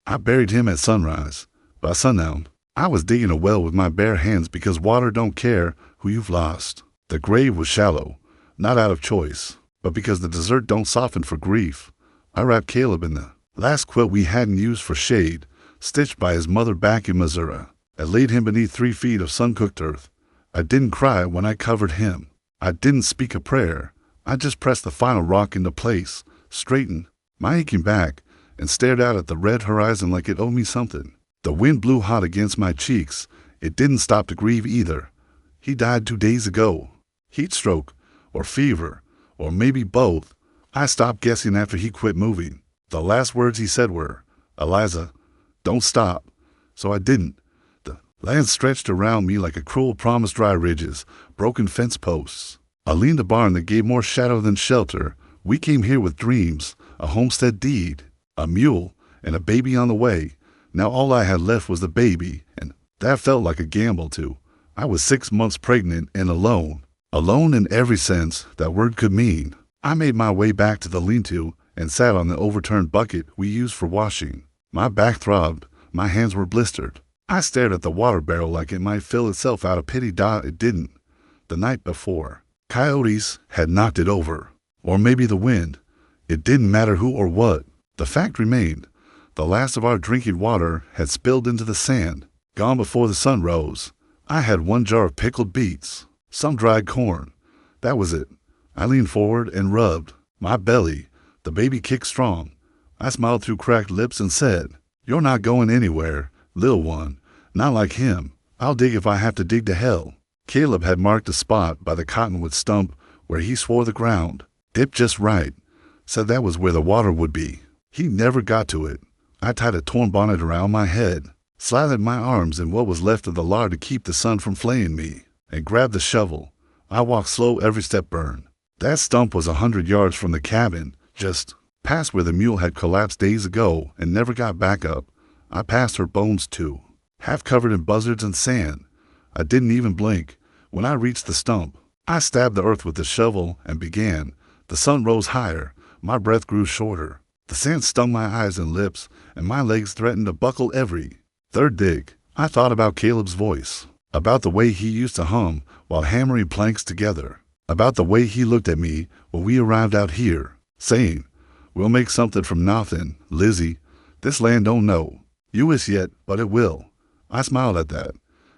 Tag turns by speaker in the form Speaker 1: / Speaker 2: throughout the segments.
Speaker 1: I buried him at sunrise. By sundown, I was digging a well with my bare hands because water don't care who you've lost. The grave was shallow, not out of choice, but because the desert don't soften for grief. I wrapped Caleb in the last quilt we hadn't used for shade, stitched by his mother back in Missouri. I laid him beneath 3 feet of sun-cooked earth. I didn't cry when I covered him. I didn't speak a prayer. I just pressed the final rock into place, straightened my aching back, and stared out at the red horizon like it owed me something. The wind blew hot against my cheeks. It didn't stop to grieve either. He died 2 days ago. Heat stroke, or fever, or maybe both. I stopped guessing after he quit moving. The last words he said were, "Eliza, don't stop." So I didn't. The land stretched around me like a cruel promise, dry ridges, broken fence posts. I leaned a barn that gave more shadow than shelter. We came here with dreams, a homestead deed, a mule, and a baby on the way. Now all I had left was the baby, and that felt like a gamble too. I was 6 months pregnant and alone. Alone in every sense that word could mean. I made my way back to the lean-to and sat on the overturned bucket we used for washing. My back throbbed. My hands were blistered. I stared at the water barrel like it might fill itself out of pity. It didn't. The night before, coyotes had knocked it over. Or maybe the wind. It didn't matter who or what. The fact remained. The last of our drinking water had spilled into the sand, gone before the sun rose. I had 1 jar of pickled beets, some dried corn. That was it. I leaned forward and rubbed my belly. The baby kicked strong. I smiled through cracked lips and said, "You're not going anywhere, little one. Not like him. I'll dig if I have to dig to hell." Caleb had marked a spot by the cottonwood stump where he swore the ground, dipped just right, said that was where the water would be. He never got to it. I tied a torn bonnet around my head, slathered my arms in what was left of the lard to keep the sun from flaying me, and grabbed the shovel. I walked slow, every step burned. That stump was 100 yards from the cabin, just past where the mule had collapsed days ago and never got back up. I passed her bones too, half covered in buzzards and sand. I didn't even blink. When I reached the stump, I stabbed the earth with the shovel and began. The sun rose higher. My breath grew shorter. The sand stung my eyes and lips, and my legs threatened to buckle every third dig. I thought about Caleb's voice, about the way he used to hum while hammering planks together, about the way he looked at me when we arrived out here, saying, "We'll make something from nothing, Lizzie. This land don't know you as yet, but it will." I smiled at that.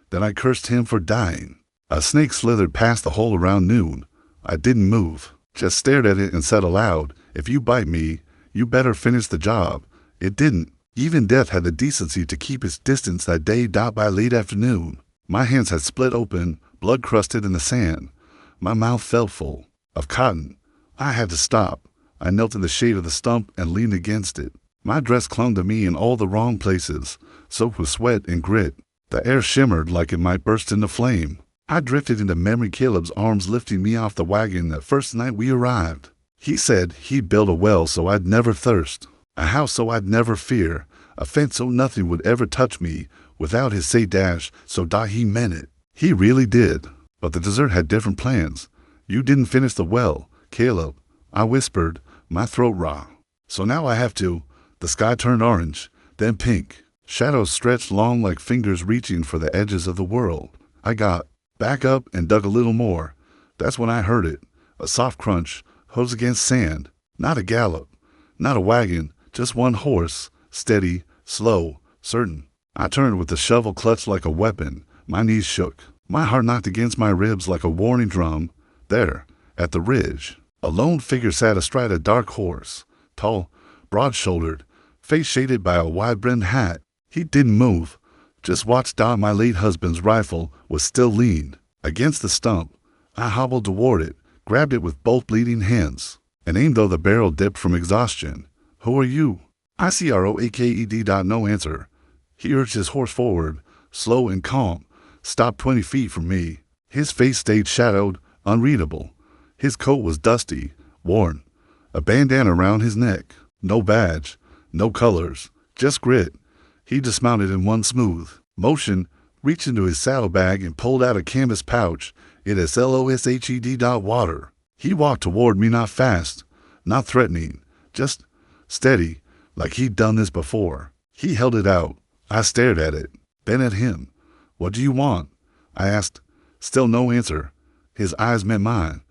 Speaker 1: Then I cursed him for dying. A snake slithered past the hole around noon. I didn't move, just stared at it and said aloud, "If you bite me, you better finish the job." It didn't. Even death had the decency to keep its distance that day. By late afternoon, my hands had split open, blood crusted in the sand. My mouth felt full of cotton. I had to stop. I knelt in the shade of the stump and leaned against it. My dress clung to me in all the wrong places, soaked with sweat and grit. The air shimmered like it might burst into flame. I drifted into memory, Caleb's arms lifting me off the wagon that first night we arrived. He said he'd build a well so I'd never thirst, a house so I'd never fear, a fence so nothing would ever touch me. Without his say dash, so he meant it. He really did. But the desert had different plans. "You didn't finish the well, Caleb," I whispered, my throat raw. "So now I have to." The sky turned orange, then pink. Shadows stretched long like fingers reaching for the edges of the world. I got back up and dug a little more. That's when I heard it, a soft crunch, hooves against sand. Not a gallop, not a wagon, just one horse, steady, slow, certain. I turned with the shovel clutched like a weapon. My knees shook. My heart knocked against my ribs like a warning drum. There, at the ridge, a lone figure sat astride a dark horse, tall, broad-shouldered, face shaded by a wide-brimmed hat. He didn't move, just watched down. My late husband's rifle was still leaned against the stump. I hobbled toward it, grabbed it with both bleeding hands, and aimed though the barrel dipped from exhaustion. "Who are you?" "ICROAKED." No answer. He urged his horse forward, slow and calm, stopped 20 feet from me. His face stayed shadowed, unreadable. His coat was dusty, worn, a bandana around his neck. No badge, no colors, just grit. He dismounted in one smooth motion, reached into his saddlebag and pulled out a canvas pouch. It has LOSHED. Water. He walked toward me, not fast, not threatening, just steady, like he'd done this before. He held it out. I stared at it, then at him. "What do you want?" I asked. Still no answer. His eyes met mine.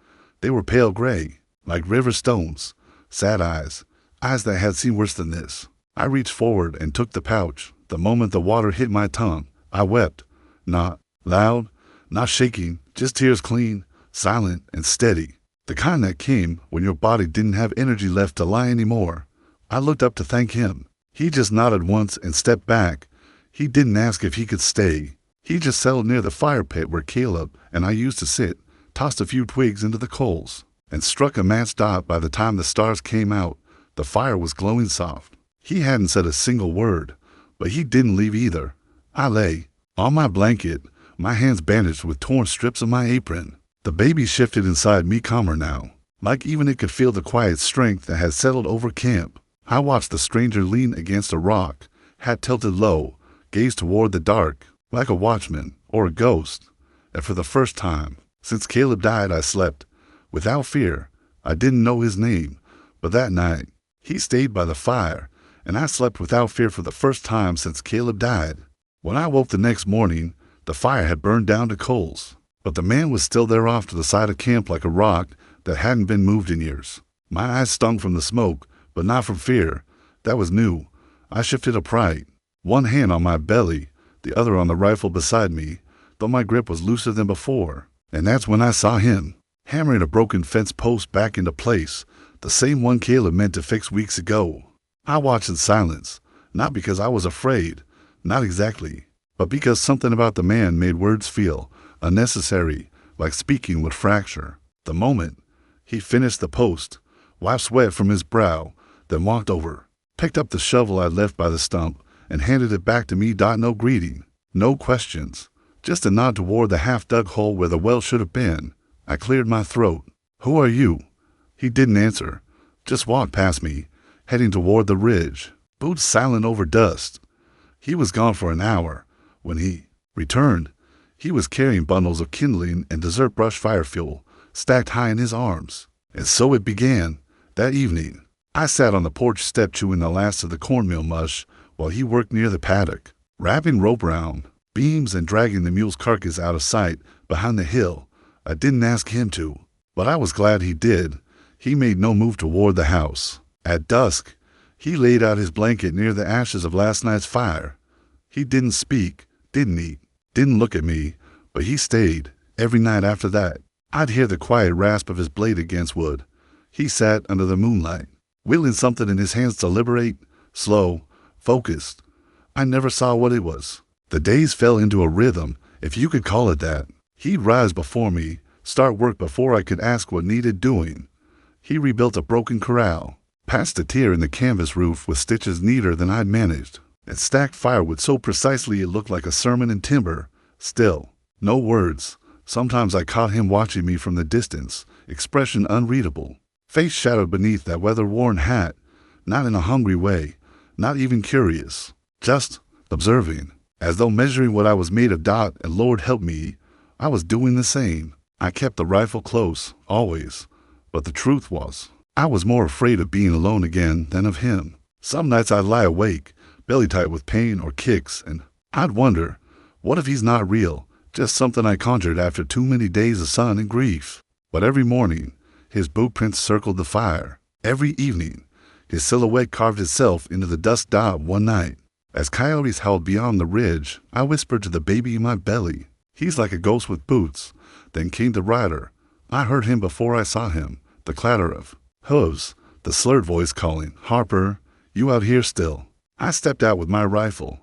Speaker 1: They were pale gray, like river stones. Sad eyes. Eyes that had seen worse than this. I reached forward and took the pouch. The moment the water hit my tongue, I wept. Not loud, not shaking, just tears clean, silent, and steady. The kind that came when your body didn't have energy left to lie anymore. I looked up to thank him. He just nodded once and stepped back. He didn't ask if he could stay. He just settled near the fire pit where Caleb and I used to sit, tossed a few twigs into the coals, and struck a match dot. By the time the stars came out, the fire was glowing soft. He hadn't said a single word, but he didn't leave either. I lay on my blanket, my hands bandaged with torn strips of my apron. The baby shifted inside me calmer now, like even it could feel the quiet strength that had settled over camp. I watched the stranger lean against a rock, hat tilted low, gaze toward the dark, like a watchman or a ghost. And for the first time since Caleb died, I slept without fear. I didn't know his name, but that night he stayed by the fire, and I slept without fear for the first time since Caleb died. When I woke the next morning, the fire had burned down to coals, but the man was still there off to the side of camp like a rock that hadn't been moved in years. My eyes stung from the smoke, but not from fear. That was new. I shifted upright, one hand on my belly, the other on the rifle beside me, though my grip was looser than before. And that's when I saw him, hammering a broken fence post back into place, the same one Caleb meant to fix weeks ago. I watched in silence, not because I was afraid, not exactly, but because something about the man made words feel unnecessary, like speaking would fracture. The moment he finished the post, wiped sweat from his brow, then walked over, picked up the shovel I'd left by the stump, and handed it back to me. No greeting, no questions, just a nod toward the half-dug hole where the well should have been. I cleared my throat. "Who are you?" He didn't answer, just walked past me, heading toward the ridge, boots silent over dust. He was gone for an hour. When he returned, he was carrying bundles of kindling and dessert brush fire fuel, stacked high in his arms. And so it began. That evening, I sat on the porch step chewing the last of the cornmeal mush while he worked near the paddock, wrapping rope round beams and dragging the mule's carcass out of sight behind the hill. I didn't ask him to, but I was glad he did. He made no move toward the house. At dusk, he laid out his blanket near the ashes of last night's fire. He didn't speak, didn't eat, didn't look at me, but he stayed. Every night after that, I'd hear the quiet rasp of his blade against wood. He sat under the moonlight, wielding something in his hands deliberate, slow, focused. I never saw what it was. The days fell into a rhythm, if you could call it that. He'd rise before me, start work before I could ask what needed doing. He rebuilt a broken corral, patched a tear in the canvas roof with stitches neater than I'd managed, and stacked firewood so precisely it looked like a sermon in timber. Still, no words. Sometimes I caught him watching me from the distance, expression unreadable, face shadowed beneath that weather-worn hat, not in a hungry way, not even curious, just observing, as though measuring what I was made of. And Lord help me, I was doing the same. I kept the rifle close, always, but the truth was, I was more afraid of being alone again than of him. Some nights I'd lie awake, belly tight with pain or kicks, and I'd wonder, what if he's not real, just something I conjured after too many days of sun and grief? But every morning, his boot prints circled the fire. Every evening, his silhouette carved itself into the dusk. One night, as coyotes howled beyond the ridge, I whispered to the baby in my belly, "He's like a ghost with boots." Then came the rider. I heard him before I saw him, the clatter of hooves, the slurred voice calling, "Harper, you out here still?" I stepped out with my rifle.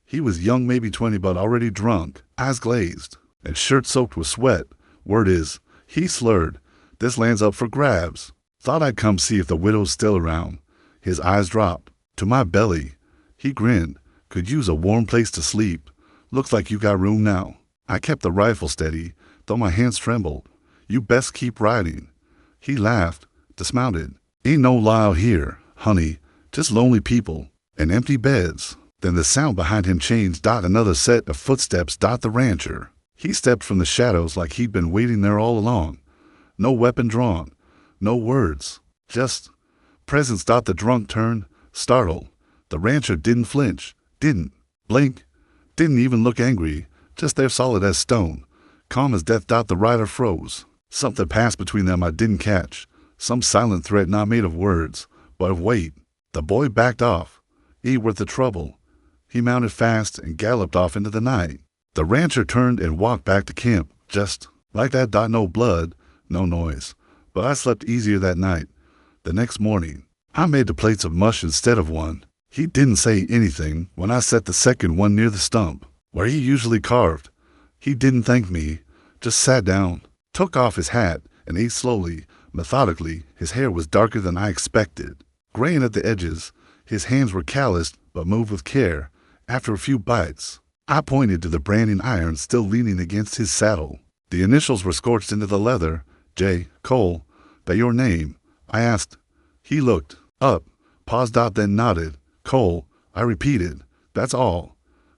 Speaker 1: He was young, maybe 20, but already drunk, eyes glazed, and shirt soaked with sweat. Word is, he slurred, "This land's up for grabs." Thought I'd come see if the widow's still around. His eyes dropped to my belly. He grinned. "Could use a warm place to sleep. Looks like you got room now." I kept the rifle steady, though my hands trembled. "You best keep riding." He laughed, dismounted. "Ain't no law out here, honey, just lonely people and empty beds." Then the sound behind him changed. Another set of footsteps. The rancher. He stepped from the shadows like he'd been waiting there all along. No weapon drawn, no words, just presence. The drunk turned, startled, The rancher didn't flinch, didn't blink, didn't even look angry, just there solid as stone. Calm as death. The rider froze. Something passed between them I didn't catch. Some silent threat not made of words, but of weight. The boy backed off. Ain't worth the trouble. He mounted fast and galloped off into the night. The rancher turned and walked back to camp, just like that. No blood, no noise. But I slept easier that night. The next morning, I made the plates of mush instead of one. He didn't say anything when I set the second one near the stump, where he usually carved. He didn't thank me, just sat down, took off his hat, and ate slowly, methodically. His hair was darker than I expected, graying at the edges. His hands were calloused, but moved with care. After a few bites, I pointed to the branding iron still leaning against his saddle. The initials were scorched into the leather. J. Cole. That your name? I asked. He looked up, paused out, then nodded. Cole, I repeated. That's all.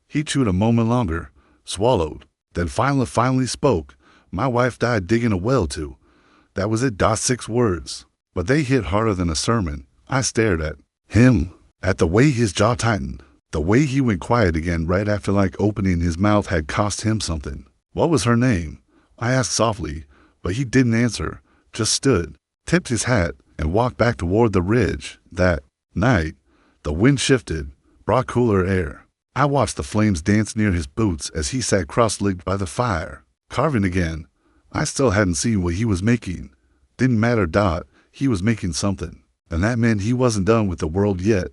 Speaker 1: He chewed a moment longer, swallowed, then finally spoke. My wife died digging a well too. That was it. 6 words. But they hit harder than a sermon. I stared at him, at the way his jaw tightened, the way he went quiet again right after like opening his mouth had cost him something. What was her name? I asked softly, but he didn't answer, just stood, tipped his hat, and walked back toward the ridge. That night, the wind shifted, brought cooler air. I watched the flames dance near his boots as he sat cross-legged by the fire, carving again. I still hadn't seen what he was making. Didn't matter. He was making something, and that meant he wasn't done with the world yet.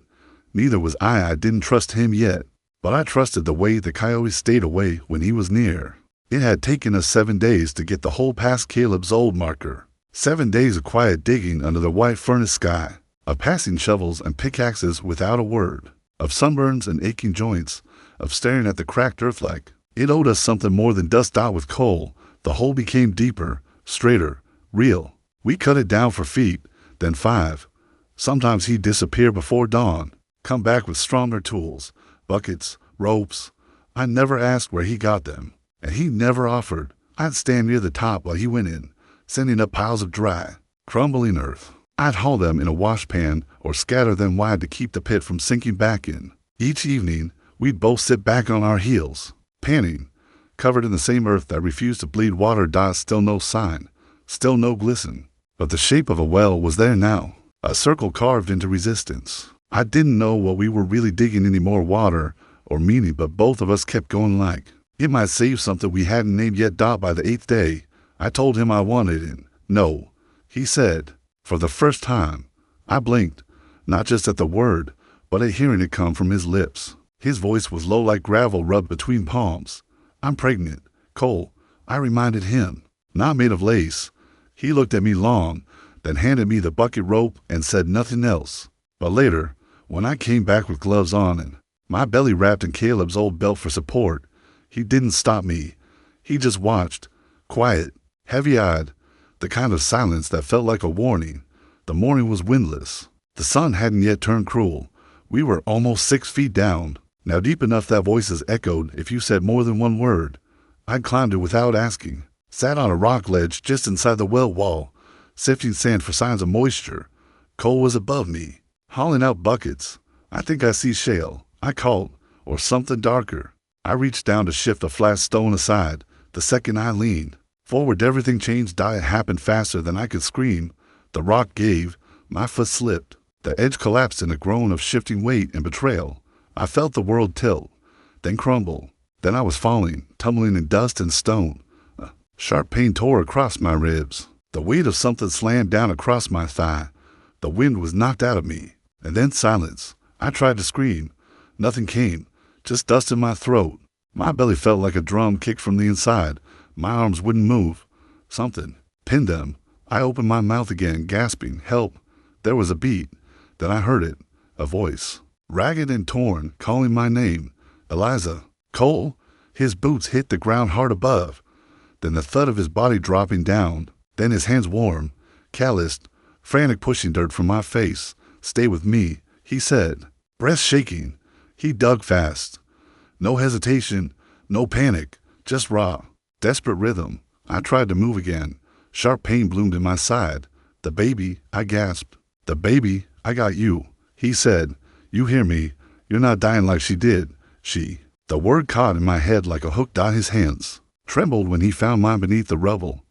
Speaker 1: Neither was I. I didn't trust him yet, but I trusted the way the coyotes stayed away when he was near. It had taken us 7 days to get the hole past Caleb's old marker. 7 days of quiet digging under the white furnace sky, of passing shovels and pickaxes without a word, of sunburns and aching joints, of staring at the cracked earth like it owed us something more than dust. With Cole, the hole became deeper, straighter, real. We cut it down for feet, then 5. Sometimes he'd disappear before dawn, come back with stronger tools, buckets, ropes. I never asked where he got them, and he never offered. I'd stand near the top while he went in, sending up piles of dry, crumbling earth. I'd haul them in a wash pan or scatter them wide to keep the pit from sinking back in. Each evening, we'd both sit back on our heels, panting, covered in the same earth that refused to bleed water. Still no sign, still no glisten. But the shape of a well was there now, a circle carved into resistance. I didn't know what we were really digging, any more water or meaning, but both of us kept going like it might save something we hadn't named yet. By the 8th day, I told him I wanted it. No, he said. For the first time, I blinked, not just at the word, but at hearing it come from his lips. His voice was low like gravel rubbed between palms. I'm pregnant, Cole, I reminded him. Not made of lace. He looked at me long, then handed me the bucket rope and said nothing else. But later, when I came back with gloves on and my belly wrapped in Caleb's old belt for support, he didn't stop me. He just watched, quiet, heavy-eyed, the kind of silence that felt like a warning. The morning was windless. The sun hadn't yet turned cruel. We were almost 6 feet down, now deep enough that voices echoed if you said more than one word. I'd climbed it without asking, sat on a rock ledge just inside the well wall, sifting sand for signs of moisture. Cole was above me, hauling out buckets. I think I see shale, I called, or something darker. I reached down to shift a flat stone aside. The second I leaned forward, everything changed. It happened faster than I could scream. The rock gave, my foot slipped. The edge collapsed in a groan of shifting weight and betrayal. I felt the world tilt, then crumble. Then I was falling, tumbling in dust and stone. A sharp pain tore across my ribs. The weight of something slammed down across my thigh. The wind was knocked out of me. And then silence. I tried to scream. Nothing came, just dust in my throat. My belly felt like a drum kicked from the inside. My arms wouldn't move. Something pinned them. I opened my mouth again, gasping, help. There was a beat. Then I heard it, a voice, ragged and torn, calling my name. Eliza. Cole. His boots hit the ground hard above. Then the thud of his body dropping down. Then his hands warm, calloused, frantic, pushing dirt from my face. Stay with me, he said, breath shaking. He dug fast. No hesitation, no panic, just raw, desperate rhythm. I tried to move again. Sharp pain bloomed in my side. The baby, I gasped. The baby, I got you, he said. You hear me, You're not dying like she did. She. The word caught in my head like a hook. His hands trembled when he found mine beneath the rubble.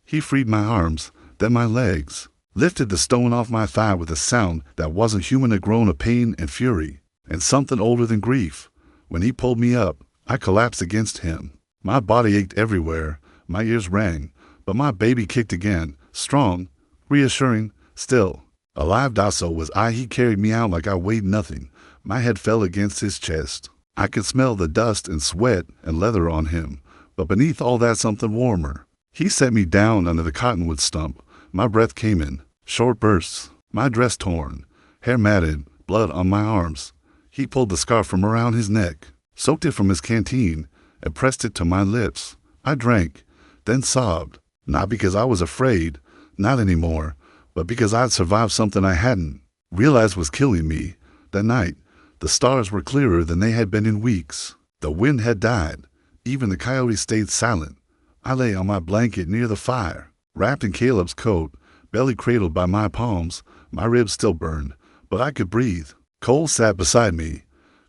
Speaker 1: He freed my arms, then my legs, lifted the stone off my thigh with a sound that wasn't human, a groan of pain and fury, and something older than grief. When he pulled me up, I collapsed against him. My body ached everywhere, my ears rang, but my baby kicked again, strong, reassuring, still. Alive, Dasso was I. He carried me out like I weighed nothing. My head fell against his chest. I could smell the dust and sweat and leather on him, but beneath all that something warmer. He set me down under the cottonwood stump. My breath came in short bursts, my dress torn, hair matted, blood on my arms. He pulled the scarf from around his neck, soaked it from his canteen, and pressed it to my lips. I drank, then sobbed, not because I was afraid, not anymore, but because I'd survived something I hadn't realized was killing me. That night, the stars were clearer than they had been in weeks. The wind had died. Even the coyotes stayed silent. I lay on my blanket near the fire, wrapped in Caleb's coat, belly cradled by my palms. My ribs still burned, but I could breathe. Cole sat beside me,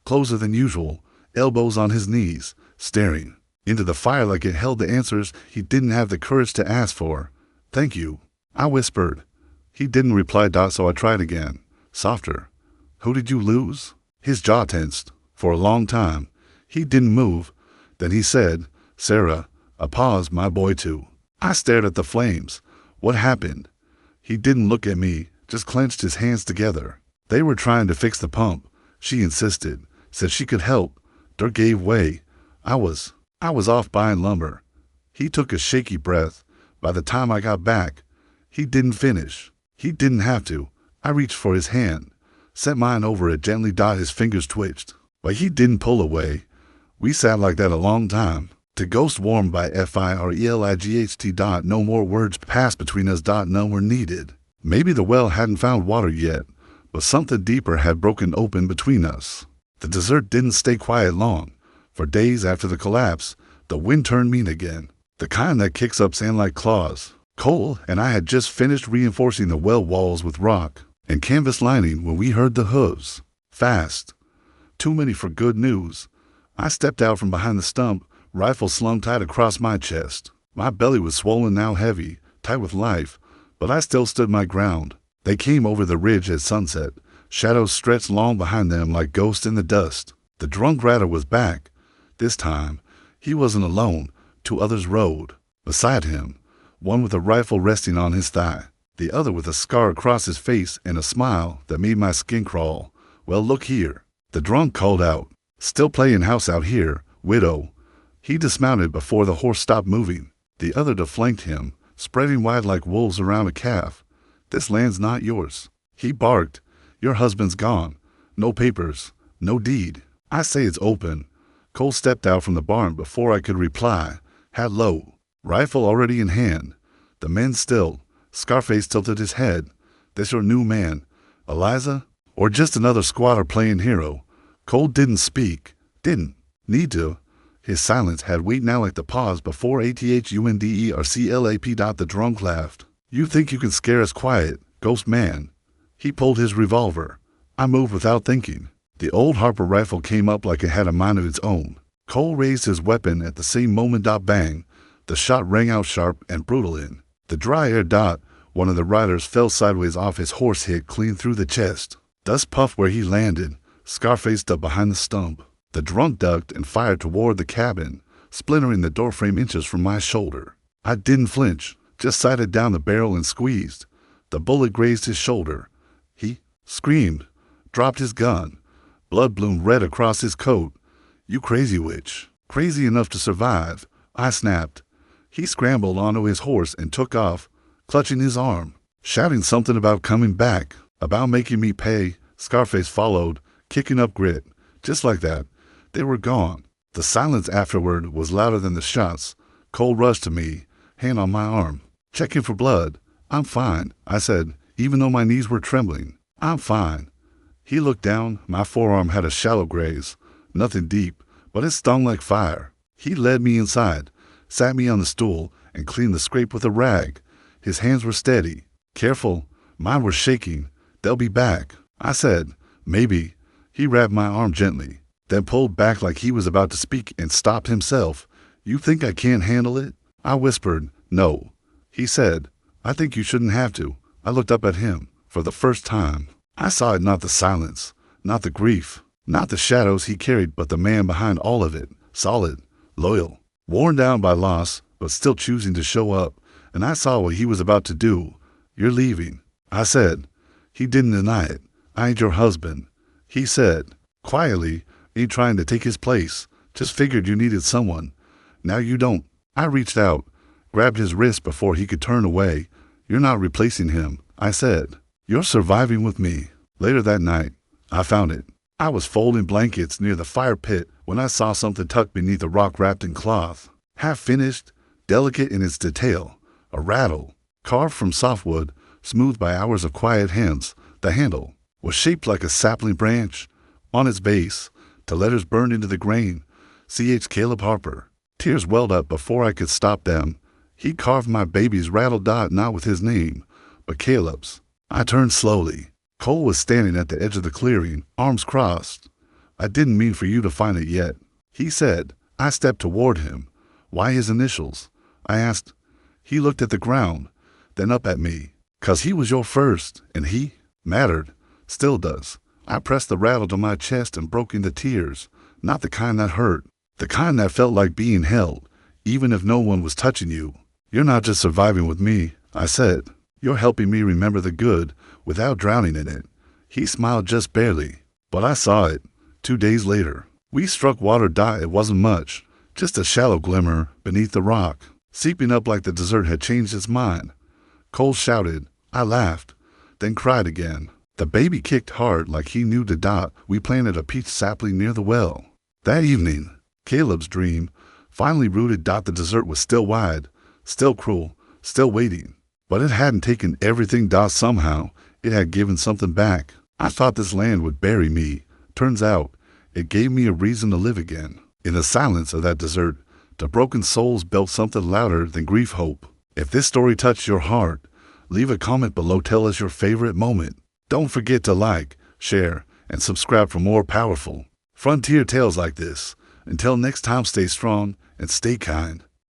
Speaker 1: closer than usual, elbows on his knees, staring into the fire like it held the answers he didn't have the courage to ask for. "Thank you," I whispered. He didn't reply, so I tried again, softer. "Who did you lose?" His jaw tensed. For a long time, he didn't move. Then he said, "Sarah." A pause, "My boy too." I stared at the flames. What happened? He didn't look at me, just clenched his hands together. "They were trying to fix the pump," she insisted, said she could help. Dirt gave way. I was off buying lumber. He took a shaky breath. By the time I got back, he didn't finish. He didn't have to. I reached for his hand, set mine over it gently. His fingers twitched, but he didn't pull away. We sat like that a long time. To ghost warmed by FIRELIGHT. No more words passed between us. None were needed. Maybe the well hadn't found water yet, but something deeper had broken open between us. The desert didn't stay quiet long. For days after the collapse, the wind turned mean again, the kind that kicks up sand like claws. Cole and I had just finished reinforcing the well walls with rock and canvas lining when we heard the hooves. Fast. Too many for good news. I stepped out from behind the stump, rifle slung tight across my chest. My belly was swollen, now heavy, tight with life, but I still stood my ground. They came over the ridge at sunset. Shadows stretched long behind them like ghosts in the dust. The drunk rider was back. This time, he wasn't alone. Two others rode beside him, one with a rifle resting on his thigh, the other with a scar across his face and a smile that made my skin crawl. "Well, look here," the drunk called out. "Still playing house out here, widow." He dismounted before the horse stopped moving. The other deflanked him, spreading wide like wolves around a calf. "This land's not yours," he barked. "Your husband's gone. No papers, no deed." "I say it's open." Cole stepped out from the barn before I could reply, hat low, rifle already in hand. The men still. Scarface tilted his head. "This your new man, Eliza? Or just another squatter playing hero?" Cole didn't speak. Didn't need to. His silence had weight now, like the pause before ATHUNDERCLAP. The drunk laughed. "You think you can scare us quiet, ghost man?" He pulled his revolver. I moved without thinking. The old Harper rifle came up like it had a mind of its own. Cole raised his weapon at the same moment. Bang. The shot rang out sharp and brutal in the dry air. One of the riders fell sideways off his horse, hit clean through the chest. Dust puffed where he landed. Scarface up behind the stump. The drunk ducked and fired toward the cabin, splintering the doorframe inches from my shoulder. I didn't flinch, just sighted down the barrel and squeezed. The bullet grazed his shoulder. He screamed, dropped his gun. Blood bloomed red across his coat. "You crazy witch." "Crazy enough to survive," I snapped. He scrambled onto his horse and took off, clutching his arm, shouting something about coming back, about making me pay. Scarface followed, kicking up grit. Just like that, they were gone. The silence afterward was louder than the shots. Cole rushed to me, hand on my arm, checking for blood. "I'm fine," I said, even though my knees were trembling. "I'm fine." He looked down. My forearm had a shallow graze, nothing deep, but it stung like fire. He led me inside, sat me on the stool, and cleaned the scrape with a rag. His hands were steady. "Careful." Mine were shaking. "They'll be back," I said. "Maybe." He grabbed my arm gently, then pulled back like he was about to speak and stopped himself. You think I can't handle it? I whispered. No. He said, I think you shouldn't have to. I looked up at him. For the first time, I saw it, not the silence, not the grief, not the shadows he carried, but the man behind all of it. Solid, loyal, worn down by loss, but still choosing to show up. And I saw what he was about to do. You're leaving, I said. He didn't deny it. I ain't your husband. He said, quietly, ain't trying to take his place. Just figured you needed someone. Now you don't. I reached out, grabbed his wrist before he could turn away. You're not replacing him, I said. You're surviving with me. Later that night, I found it. I was folding blankets near the fire pit when I saw something tucked beneath a rock wrapped in cloth. Half finished, delicate in its detail. A rattle, carved from softwood, smoothed by hours of quiet hands. The handle was shaped like a sapling branch. On its base, the letters burned into the grain. C.H. Caleb Harper. Tears welled up before I could stop them. He carved my baby's rattle dot, not with his name, but Caleb's. I turned slowly. Cole was standing at the edge of the clearing, arms crossed. I didn't mean for you to find it yet, he said. I stepped toward him. Why his initials? I asked. He looked at the ground, then up at me. 'Cause he was your first, and he mattered. Still does. I pressed the rattle to my chest and broke into tears. Not the kind that hurt. The kind that felt like being held, even if no one was touching you. You're not just surviving with me, I said. You're helping me remember the good without drowning in it. He smiled just barely, but I saw it. 2 days later, we struck water. It wasn't much, just a shallow glimmer beneath the rock, seeping up like the desert had changed its mind. Cole shouted. I laughed, then cried again. The baby kicked hard like he knew the dot. We planted a peach sapling near the well. That evening, Caleb's dream finally rooted. The desert was still wide, still cruel, still waiting. But it hadn't taken everything. Somehow, it had given something back. I thought this land would bury me. Turns out, it gave me a reason to live again. In the silence of that desert, the broken souls built something louder than grief. Hope. If this story touched your heart, leave a comment below. Tell us your favorite moment. Don't forget to like, share, and subscribe for more powerful frontier tales like this. Until next time, stay strong and stay kind.